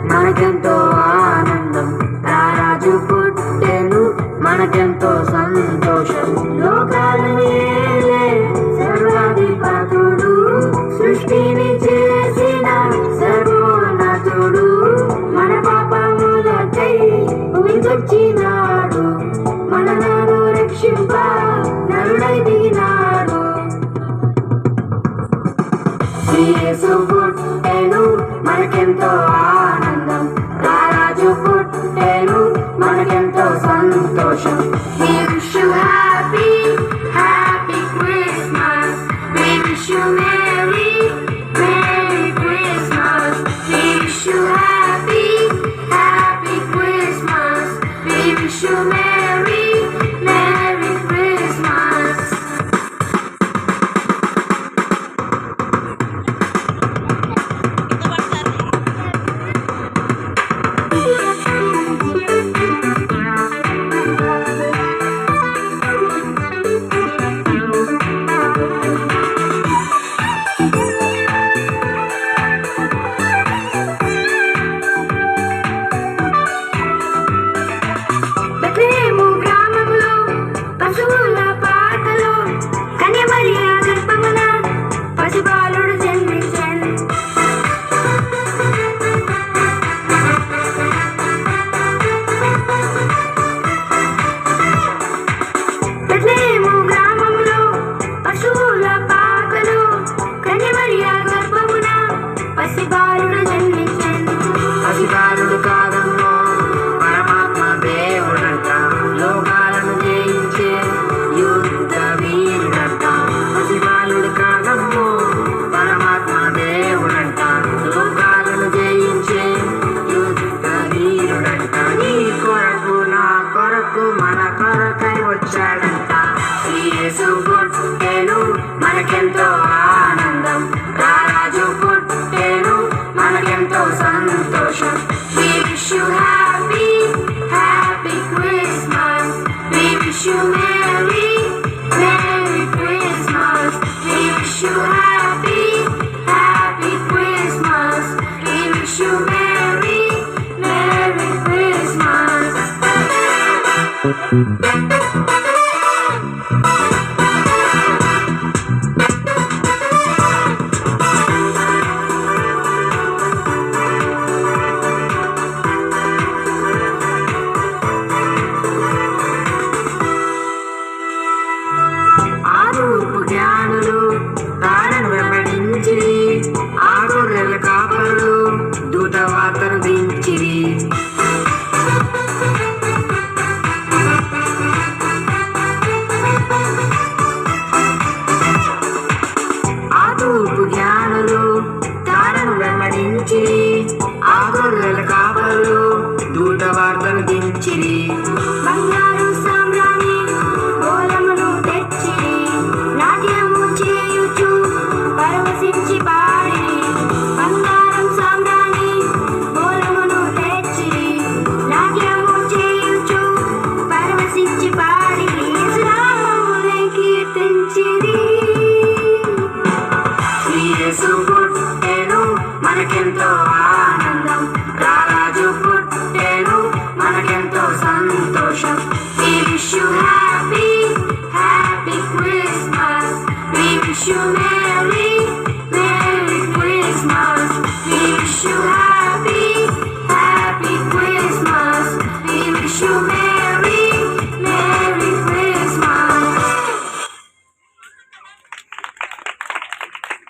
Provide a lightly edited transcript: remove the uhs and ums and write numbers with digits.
మనకెంతో ఆనందం, రారాజు పుట్టెను మనకెంతో సంతోషం. లోకాలను ఏలే సర్వాధిపతుడు, సృష్టిని చేసిన సర్వోన్నతుడు, మన పాపములకై భూమికొచ్చినాడు, మనలను రక్షింప నరుడై దిగినాడు. యేసు పుట్టెను మనకెంతో ఆనందం, రారాజు పుట్టెను మనకెంతో సంతోషం. We wish you happy, happy Christmas. We wish you merry, merry Christmas. We wish you happy, happy Christmas. We wish you merry, merry Christmas. పసిబాలుడు కాదమ్మో పరమాత్మ దేవుడంట, లోకాలను జయించే యుద్ధ వీరుడంట. పసిబాలుడు కాదమ్మో పరమాత్మ దేవుడంట, లోకాలను జయించే యుద్ధ వీరుడంట. నీ కొరకు నా కొరకు మన కొరకై వచ్చాడంట. యేసు పుట్టెను మనకెంతో ఆనందం, రారాజు పుట్టెను మనకెంతో సంతోషం. We wish you happy, happy Christmas. We wish you merry, merry Christmas. We wish you happy, happy Christmas. We wish you merry, merry Christmas. జ్ఞానులు తారను వెంబడించిరి, ఆ గొర్రెల కాపరులు దూత వార్తను దించిరి. ఆ తూర్పు జ్ఞానులు తారను వెంబడించిరి, ఆ గొర్రెల